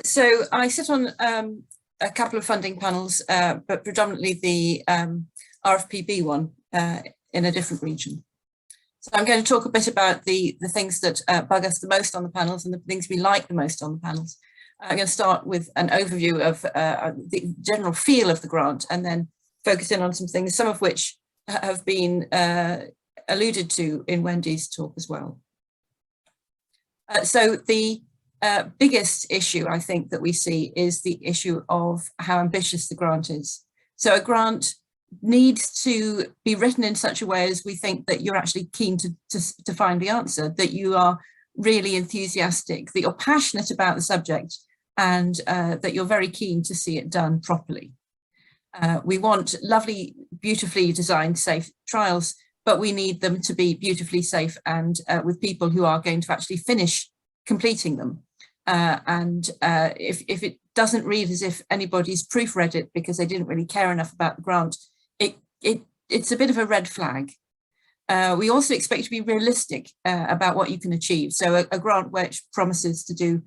So I sit on a couple of funding panels, but predominantly the RFPB one in a different region. So I'm going to talk a bit about the things that bug us the most on the panels and the things we like the most on the panels. I'm going to start with an overview of the general feel of the grant and then focus in on some things, some of which have been alluded to in Wendy's talk as well. So the biggest issue I think that we see is the issue of how ambitious the grant is. So a grant needs to be written in such a way as we think that you're actually keen to find the answer, that you are really enthusiastic, that you're passionate about the subject, and that you're very keen to see it done properly. We want lovely, beautifully designed, safe trials, but we need them to be beautifully safe and with people who are going to actually finish completing them. If it doesn't read as if anybody's proofread it because they didn't really care enough about the grant, it's a bit of a red flag. We also expect to be realistic about what you can achieve. So a grant which promises to do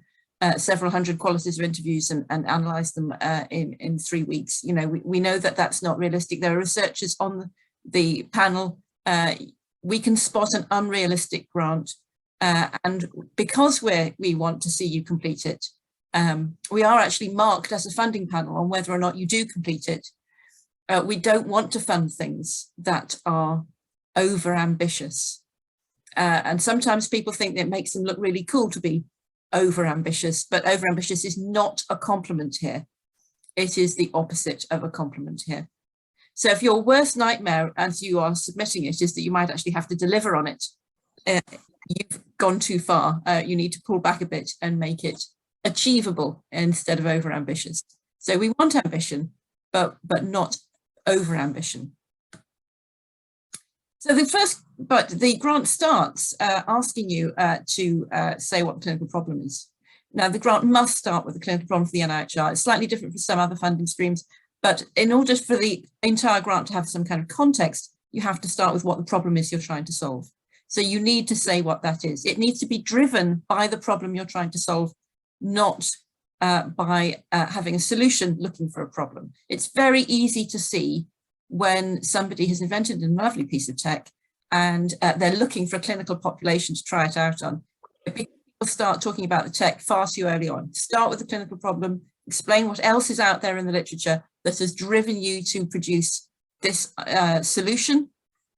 several hundred qualitative interviews and analyse them in 3 weeks, you know, we know that that's not realistic. There are researchers on the panel. We can spot an unrealistic grant. And because we want to see you complete it, we are actually marked as a funding panel on whether or not you do complete it. We don't want to fund things that are over ambitious. And sometimes people think that it makes them look really cool to be over ambitious, but over ambitious is not a compliment here. It is the opposite of a compliment here. So if your worst nightmare as you are submitting it is that you might actually have to deliver on it, you've gone too far. You need to pull back a bit and make it achievable instead of over ambitious. So we want ambition, but not over ambition. So the grant starts asking you to say what the clinical problem is. Now the grant must start with the clinical problem for the NIHR. It's slightly different for some other funding streams, but in order for the entire grant to have some kind of context, you have to start with what the problem is you're trying to solve. So you need to say what that is. It needs to be driven by the problem you're trying to solve, not by having a solution looking for a problem. It's very easy to see when somebody has invented a lovely piece of tech and they're looking for a clinical population to try it out on. People start talking about the tech far too early on. Start with the clinical problem, explain what else is out there in the literature that has driven you to produce this solution.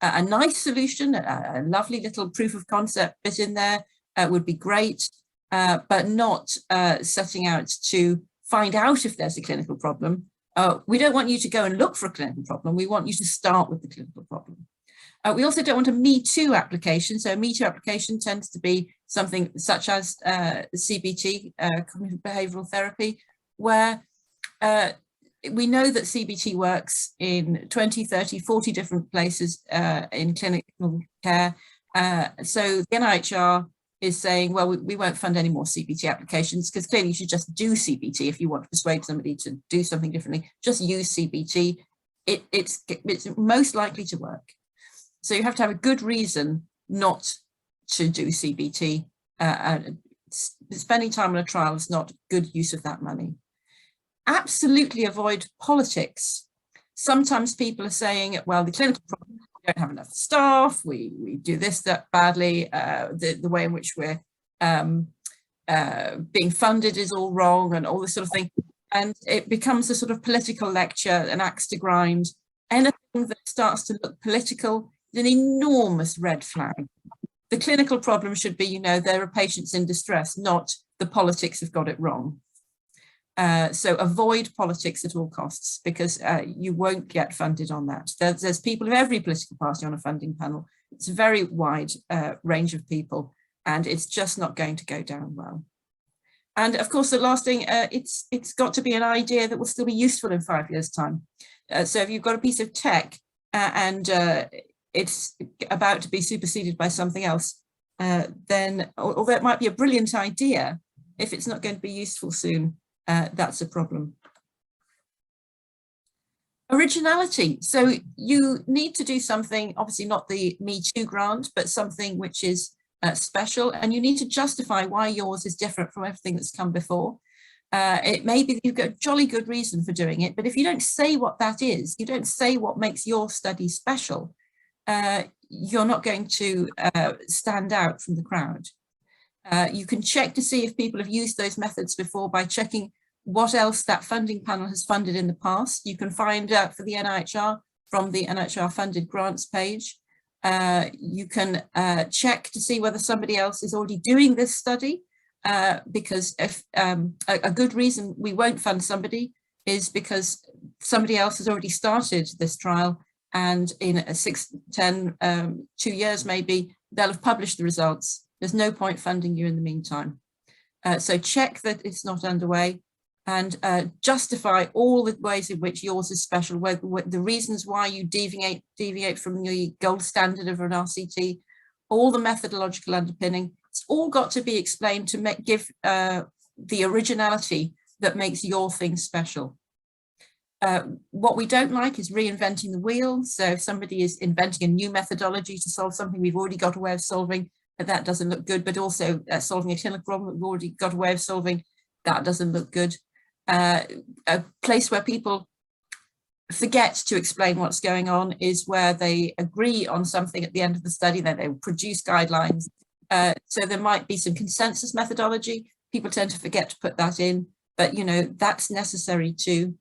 A nice solution, a lovely little proof of concept bit in there would be great, but not setting out to find out if there's a clinical problem. We don't want you to go and look for a clinical problem. We want you to start with the clinical problem. We also don't want a Me Too application. So a Me Too application tends to be something such as CBT, cognitive behavioural therapy, where we know that CBT works in 20, 30, 40 different places in clinical care. So the NIHR is saying, well, we won't fund any more CBT applications because clearly you should just do CBT if you want to persuade somebody to do something differently. Just use CBT. It's most likely to work. So you have to have a good reason not to do CBT. Spending time on a trial is not good use of that money. Absolutely avoid politics. Sometimes people are saying, well, the clinical problem, we don't have enough staff, we do this, that badly, the way in which we're being funded is all wrong and all this sort of thing. And it becomes a sort of political lecture, an axe to grind. Anything that starts to look political is an enormous red flag. The clinical problem should be, you know, there are patients in distress, not the politics have got it wrong. So avoid politics at all costs because you won't get funded on that. There's people of every political party on a funding panel. It's a very wide range of people and it's just not going to go down well. And of course, the last thing, it's got to be an idea that will still be useful in 5 years' time. So if you've got a piece of tech and it's about to be superseded by something else, then although it might be a brilliant idea, if it's not going to be useful soon, that's a problem. Originality. So you need to do something, obviously not the Me Too grant, but something which is special, and you need to justify why yours is different from everything that's come before. It may be that you've got a jolly good reason for doing it, but if you don't say what that is, you don't say what makes your study special, you're not going to stand out from the crowd. You can check to see if people have used those methods before by checking what else that funding panel has funded in the past. You can find out for the NIHR from the NIHR funded grants page. You can check to see whether somebody else is already doing this study, because if a good reason we won't fund somebody is because somebody else has already started this trial, and in 6, 10, 2 years maybe, they'll have published the results. There's no point funding you in the meantime. So check that it's not underway, and justify all the ways in which yours is special, the reasons why you deviate from the gold standard of an RCT, all the methodological underpinning. It's all got to be explained to give the originality that makes your thing special. What we don't like is reinventing the wheel. So if somebody is inventing a new methodology to solve something we've already got a way of solving, that doesn't look good, but also solving a clinical problem that we've already got a way of solving, that doesn't look good. A place where people forget to explain what's going on is where they agree on something at the end of the study, then they produce guidelines. So there might be some consensus methodology. People tend to forget to put that in, but you know, that's necessary too.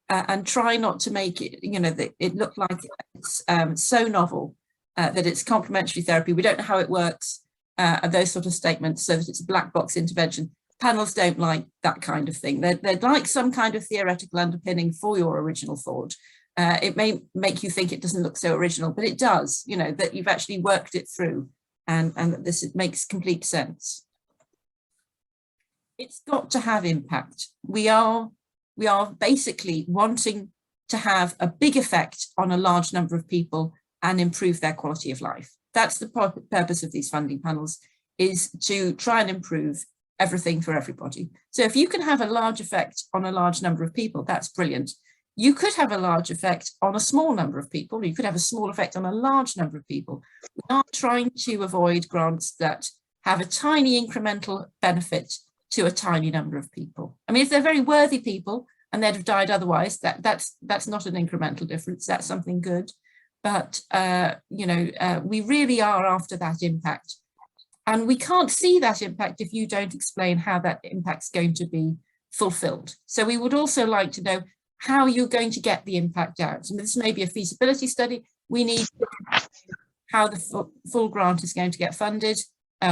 And try not to make it, you know, that it look like it's so novel that it's complementary therapy. We don't know how it works, those sort of statements, so that it's a black box intervention. Panels don't like that kind of thing. They'd like some kind of theoretical underpinning for your original thought. It may make you think it doesn't look so original, but it does, you know, that you've actually worked it through, and that this makes complete sense. It's got to have impact. We are basically wanting to have a big effect on a large number of people and improve their quality of life. That's the purpose of these funding panels, is to try and improve everything for everybody. So if you can have a large effect on a large number of people, that's brilliant. You could have a large effect on a small number of people. You could have a small effect on a large number of people. We are trying to avoid grants that have a tiny incremental benefit to a tiny number of people. I mean, if they're very worthy people and they'd have died otherwise, that's not an incremental difference. That's something good. But, you know, we really are after that impact. And we can't see that impact if you don't explain how that impact's going to be fulfilled. So we would also like to know how you're going to get the impact out. And this may be a feasibility study. We need how the full grant is going to get funded,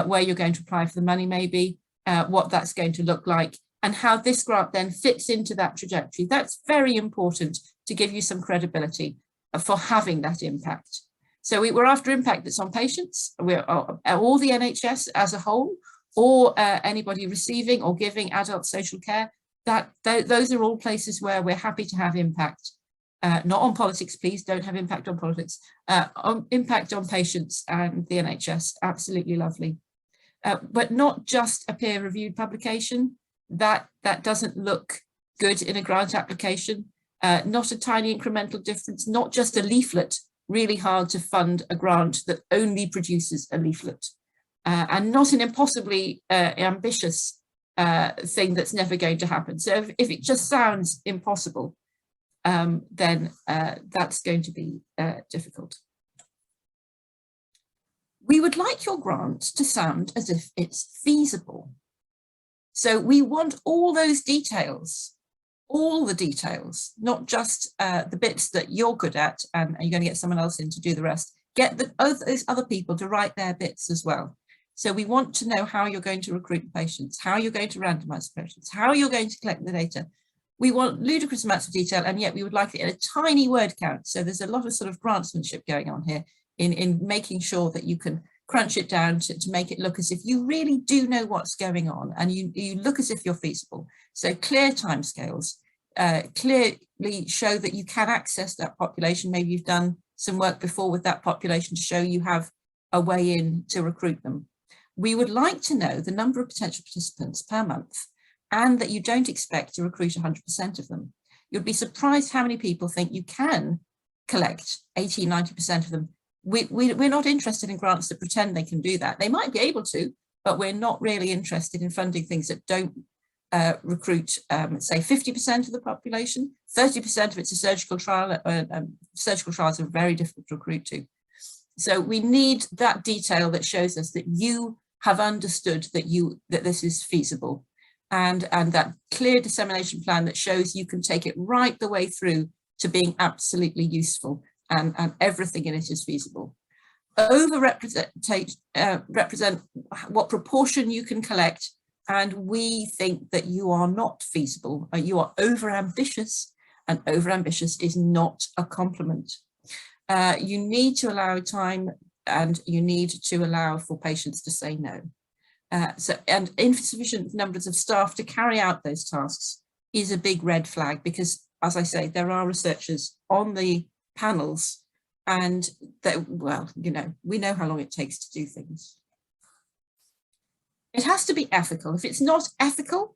where you're going to apply for the money maybe, what that's going to look like, and how this grant then fits into that trajectory. That's very important to give you some credibility for having that impact. So we're after impact that's on patients, we're all the NHS as a whole, or anybody receiving or giving adult social care. Those are all places where we're happy to have impact. Not on politics, please, don't have impact on politics. Impact on patients and the NHS, absolutely lovely. But not just a peer-reviewed publication. That doesn't look good in a grant application. Not a tiny incremental difference, not just a leaflet. Really hard to fund a grant that only produces a leaflet, and not an impossibly ambitious thing that's never going to happen. So if it just sounds impossible, then that's going to be difficult. We would like your grant to sound as if it's feasible. So we want all those details, all the details, not just the bits that you're good at and you're going to get someone else in to do the rest. Get those other people to write their bits as well. So we want to know how you're going to recruit patients, how you're going to randomize patients, how you're going to collect the data. We want ludicrous amounts of detail, and yet we would like it in a tiny word count. So there's a lot of sort of grantsmanship going on here in making sure that you can crunch it down to make it look as if you really do know what's going on, and you look as if you're feasible. So clear timescales, clearly show that you can access that population. Maybe you've done some work before with that population to show you have a way in to recruit them. We would like to know the number of potential participants per month, and that you don't expect to recruit 100% of them. You'd be surprised how many people think you can collect 80, 90% of them. We're not interested in grants that pretend they can do that. They might be able to, but we're not really interested in funding things that don't recruit, say 50% of the population, 30% if it's a surgical trial. Surgical trials are very difficult to recruit to. So we need that detail that shows us that you have understood that this is feasible, and that clear dissemination plan that shows you can take it right the way through to being absolutely useful, and everything in it is feasible. Represent what proportion you can collect, and we think that you are not feasible. You are overambitious, and overambitious is not a compliment. You need to allow time, and you need to allow for patients to say no. And insufficient numbers of staff to carry out those tasks is a big red flag, because, as I say, there are researchers on the panels, and that, well, you know, we know how long it takes to do things. It has to be ethical. If it's not ethical,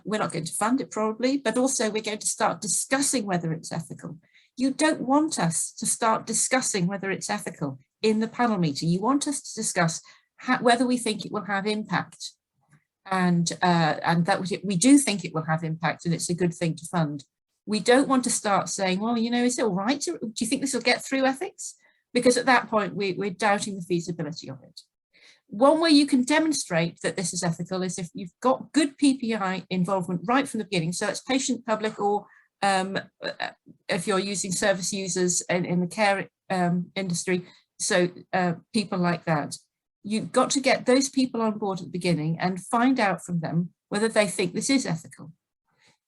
we're not going to fund it probably, but also we're going to start discussing whether it's ethical. You don't want us to start discussing whether it's ethical in the panel meeting. You want us to discuss whether we think it will have impact, and that we do think it will have impact, and it's a good thing to fund. We don't want to start saying, well, you know, is it all right? Do you think this will get through ethics? Because at that point, we're doubting the feasibility of it. One way you can demonstrate that this is ethical is if you've got good PPI involvement right from the beginning. So it's patient, public, or if you're using service users in the care industry, so people like that. You've got to get those people on board at the beginning and find out from them whether they think this is ethical.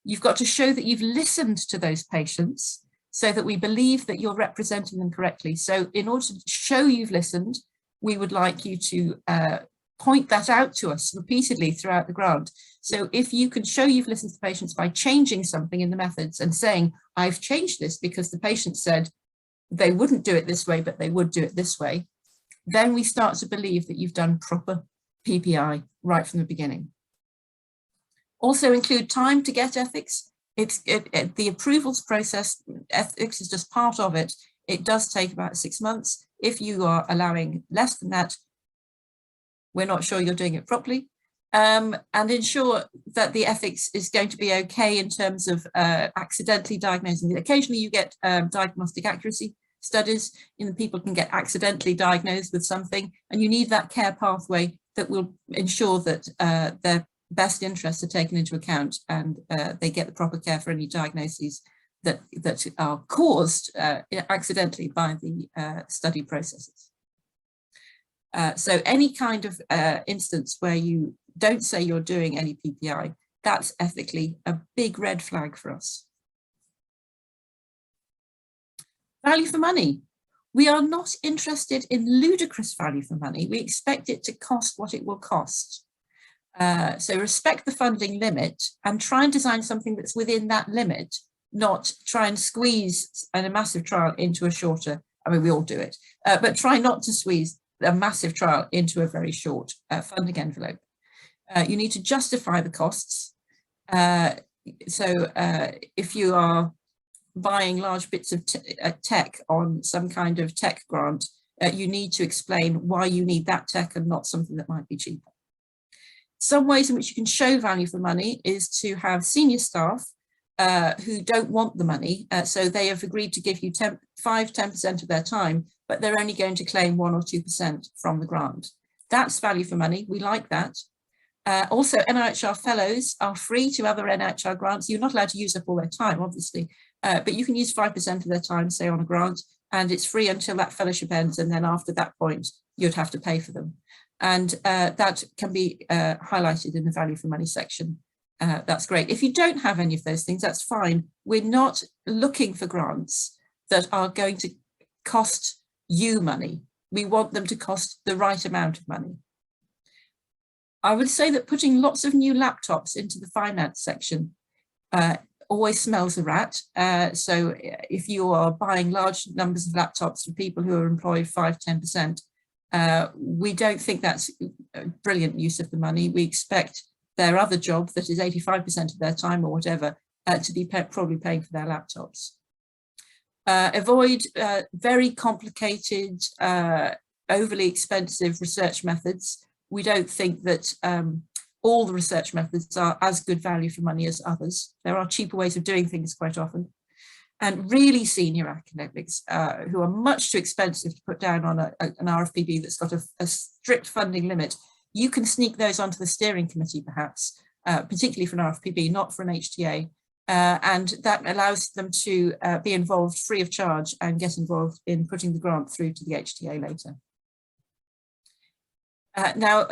You've got to show that you've listened to those patients so that we believe that you're representing them correctly. So in order to show you've listened, we would like you to point that out to us repeatedly throughout the grant. So if you can show you've listened to patients by changing something in the methods and saying, I've changed this because the patient said they wouldn't do it this way, but they would do it this way, then we start to believe that you've done proper PPI right from the beginning. Also include time to get ethics. The approvals process, ethics is just part of it. It does take about 6 months. If you are allowing less than that, we're not sure you're doing it properly. And ensure that the ethics is going to be okay in terms of accidentally diagnosing. Occasionally you get diagnostic accuracy studies, people can get accidentally diagnosed with something, and you need that care pathway that will ensure that their best interests are taken into account, and they get the proper care for any diagnoses that are caused accidentally by the study processes. So any kind of instance where you don't say you're doing any PPI, that's ethically a big red flag for us. Value for money. We are not interested in ludicrous value for money. We expect it to cost what it will cost. So respect the funding limit and try and design something that's within that limit, not try and squeeze a massive trial into a shorter, I mean, we all do it, but try not to squeeze a massive trial into a very short funding envelope. You need to justify the costs. So if you are buying large bits of tech on some kind of tech grant, you need to explain why you need that tech and not something that might be cheaper. Some ways in which you can show value for money is to have senior staff who don't want the money. So they have agreed to give you 5–10% of their time, but they're only going to claim 1 or 2% from the grant. That's value for money. We like that. Also, NIHR fellows are free to other NIHR grants. You're not allowed to use up all their time, obviously, but you can use 5% of their time, say, on a grant, and it's free until that fellowship ends. And then after that point, you'd have to pay for them. And that can be highlighted in the value for money section. That's great. If you don't have any of those things, that's fine. We're not looking for grants that are going to cost you money. We want them to cost the right amount of money. I would say that putting lots of new laptops into the finance section always smells a rat. So if you are buying large numbers of laptops for people who are employed 5–10%, we don't think that's a brilliant use of the money. We expect their other job, that is 85% of their time or whatever, to be probably paying for their laptops. Avoid very complicated, overly expensive research methods. We don't think that all the research methods are as good value for money as others. There are cheaper ways of doing things quite often. And really senior academics who are much too expensive to put down on an RFPB that's got a strict funding limit, you can sneak those onto the steering committee perhaps, particularly for an RFPB, not for an HTA. And that allows them to be involved free of charge and get involved in putting the grant through to the HTA later. Now,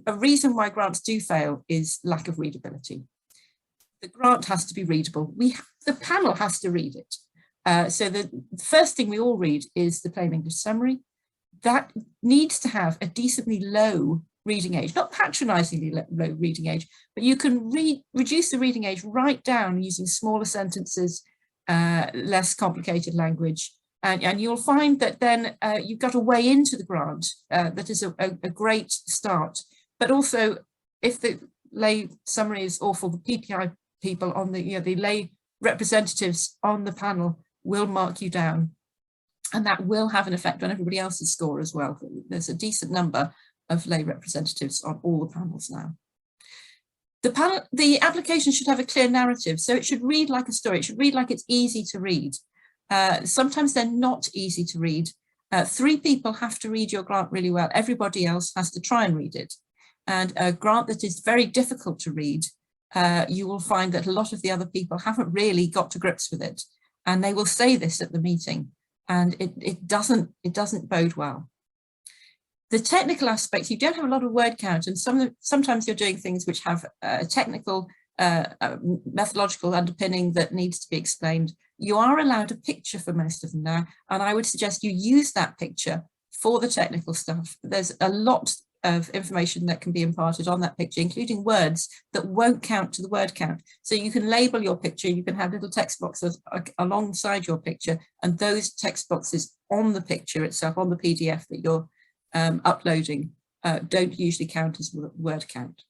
a reason why grants do fail is lack of readability. The grant has to be readable. The panel has to read it. So the first thing we all read is the plain English summary. That needs to have a decently low reading age, not patronizingly low reading age, but you can reduce the reading age right down using smaller sentences, less complicated language. And you'll find that then you've got a way into the grant that is a great start. But also, if the lay summary is awful, the PPI people on the lay representatives on the panel will mark you down. And that will have an effect on everybody else's score as well. There's a decent number of lay representatives on all the panels now. The application should have a clear narrative, so it should read like a story. It should read like it's easy to read. Sometimes they're not easy to read. 3 people have to read your grant really well. Everybody else has to try and read it. And a grant that is very difficult to read, you will find that a lot of the other people haven't really got to grips with it. And they will say this at the meeting, and it doesn't bode well. The technical aspects, you don't have a lot of word count, and sometimes you're doing things which have a technical methodological underpinning that needs to be explained. You are allowed a picture for most of them now, and I would suggest you use that picture for the technical stuff. There's a lot of information that can be imparted on that picture, including words that won't count to the word count. So you can label your picture, you can have little text boxes alongside your picture, and those text boxes on the picture itself, on the PDF that you're uploading, don't usually count as word count.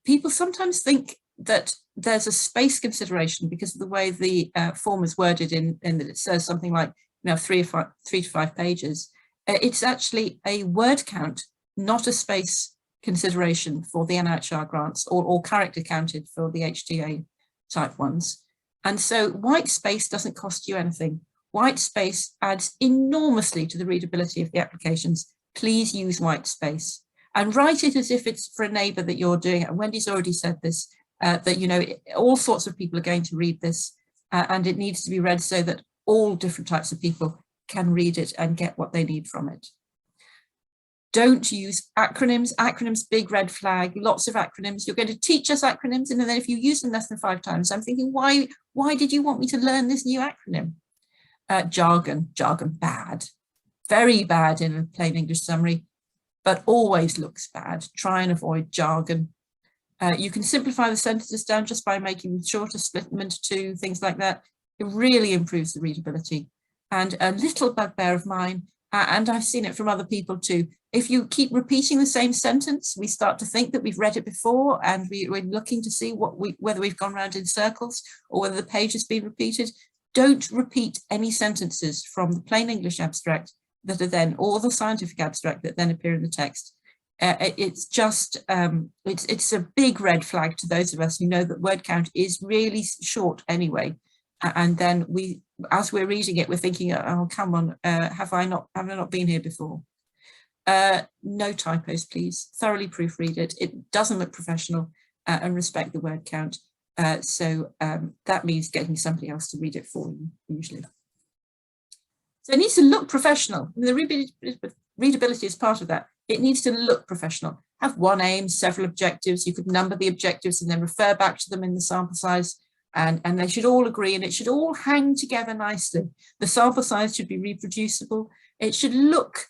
People sometimes think that there's a space consideration because of the way the form is worded in that it says something like 3 to 5 pages. It's actually a word count, not a space consideration for the NIHR grants, or character counted for the HTA type ones. And so white space doesn't cost you anything. White space adds enormously to the readability of the applications. Please use white space and write it as if it's for a neighbour that you're doing it. And Wendy's already said this, that all sorts of people are going to read this, and it needs to be read so that all different types of people can read it and get what they need from it. Don't use acronyms. Acronyms, big red flag, lots of acronyms. You're going to teach us acronyms, and then if you use them less than 5 times, I'm thinking, why did you want me to learn this new acronym? Jargon, bad. Very bad in a plain English summary, but always looks bad. Try and avoid jargon. You can simplify the sentences down just by making them shorter, split them into 2, things like that. It really improves the readability. And a little bugbear of mine, and I've seen it from other people too, if you keep repeating the same sentence, we start to think that we've read it before, and we're looking to see whether we've gone around in circles or whether the page has been repeated. Don't repeat any sentences from the plain English abstract that are then, or the scientific abstract that then appear in the text. It's just, it's a big red flag to those of us who know that word count is really short anyway. And then as we're reading it, we're thinking, oh, come on, have I not been here before? No typos, please. Thoroughly proofread it. It doesn't look professional, and respect the word count. So that means getting somebody else to read it for you, usually. So it needs to look professional. The readability is part of that. It needs to look professional. Have one aim, several objectives. You could number the objectives and then refer back to them in the sample size. And they should all agree, and it should all hang together nicely. The sample size should be reproducible. It should look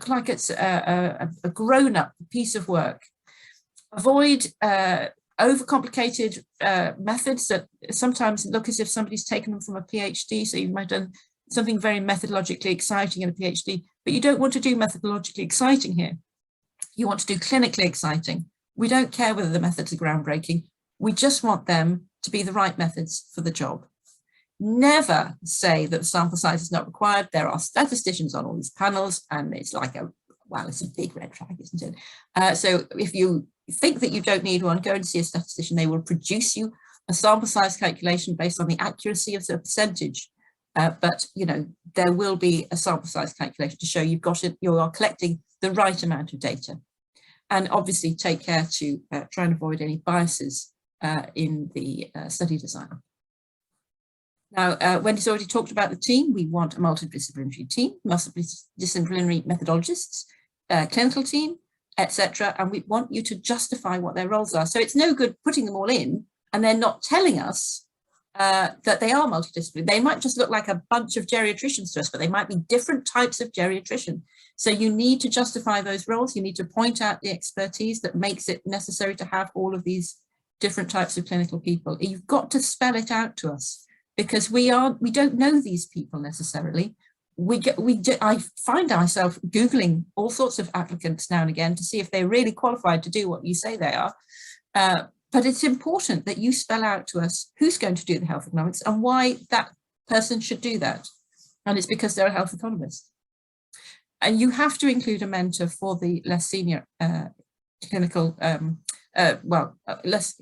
like it's a grown-up piece of work. Avoid overcomplicated methods that sometimes look as if somebody's taken them from a PhD. So you might have done something very methodologically exciting in a PhD, but you don't want to do methodologically exciting here. You want to do clinically exciting. We don't care whether the methods are groundbreaking. We just want them to be the right methods for the job. Never say that the sample size is not required. There are statisticians on all these panels, and it's like a well, it's a big red flag, isn't it? So if you think that you don't need one, go and see a statistician. They will produce you a sample size calculation based on the accuracy of the percentage. But, you know, there will be a sample size calculation to show you've got it, you are collecting the right amount of data. And obviously take care to try and avoid any biases in the study design. Now, Wendy's already talked about the team. We want a multidisciplinary team, multidisciplinary methodologists, clinical team, etc. And we want you to justify what their roles are. So it's no good putting them all in and then not telling us that they are multidisciplinary. They might just look like a bunch of geriatricians to us, but they might be different types of geriatrician. So you need to justify those roles. You need to point out the expertise that makes it necessary to have all of these different types of clinical people. You've got to spell it out to us, because we don't know these people necessarily. I find myself Googling all sorts of applicants now and again to see if they're really qualified to do what you say they are. But it's important that you spell out to us who's going to do the health economics and why that person should do that. And it's because they're a health economist. And you have to include a mentor for the less senior clinical, less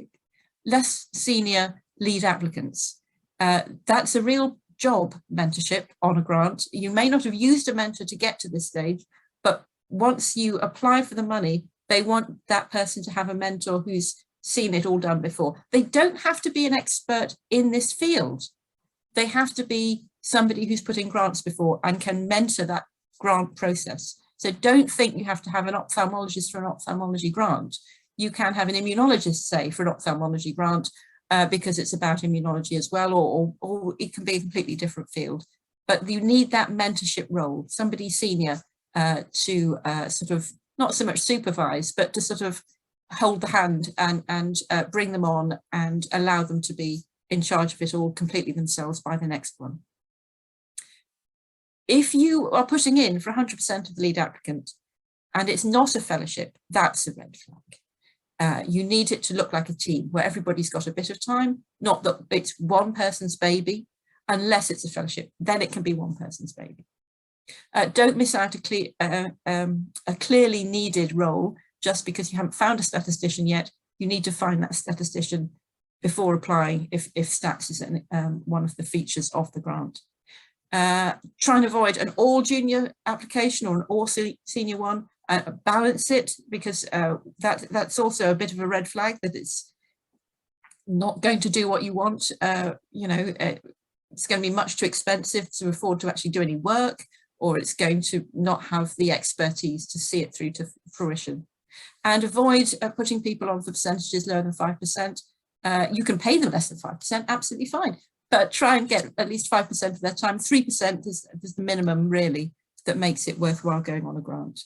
senior lead applicants. That's a real job, mentorship on a grant. You may not have used a mentor to get to this stage, but once you apply for the money, they want that person to have a mentor who's seen it all done before. They don't have to be an expert in this field. They have to be somebody who's put in grants before and can mentor that grant process. So don't think you have to have an ophthalmologist for an ophthalmology grant. You can have an immunologist, say, for an ophthalmology grant, because it's about immunology as well, or it can be a completely different field. But you need that mentorship role, somebody senior to sort of not so much supervise, but to sort of hold the hand and bring them on and allow them to be in charge of it all completely themselves by the next one. If you are putting in for 100% of the lead applicant and it's not a fellowship, that's a red flag. You need it to look like a team where everybody's got a bit of time, not that it's one person's baby, unless it's a fellowship, then it can be one person's baby. Don't miss out a clearly needed role just because you haven't found a statistician yet. You need to find that statistician before applying if stats is one of the features of the grant. Try and avoid an all junior application or an all senior one. Balance it, because that's also a bit of a red flag, that it's not going to do what you want. You know, it's going to be much too expensive to afford to actually do any work, or it's going to not have the expertise to see it through to fruition. And avoid putting people on for percentages lower than 5%. You can pay them less than 5%, absolutely fine, but try and get at least 5% of their time. 3% is the minimum really that makes it worthwhile going on a grant.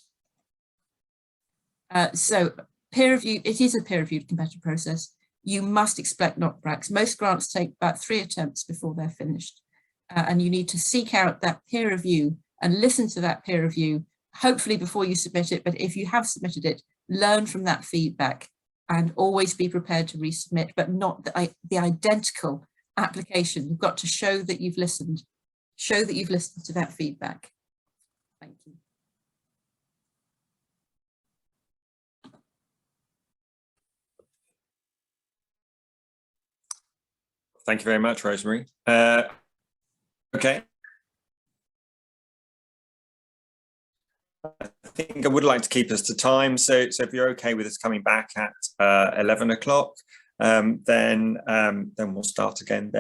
So peer review, it is a peer-reviewed competitive process. You must expect knockbacks. Most grants take about 3 attempts before they're finished. And you need to seek out that peer review and listen to that peer review, hopefully before you submit it. But if you have submitted it, learn from that feedback and always be prepared to resubmit, but not the identical application. You've got to show that you've listened, show that you've listened to that feedback. Thank you. Thank you very much, Rosemary. Okay. I think I would like to keep us to time. So if you're okay with us coming back at 11 o'clock, then we'll start again then.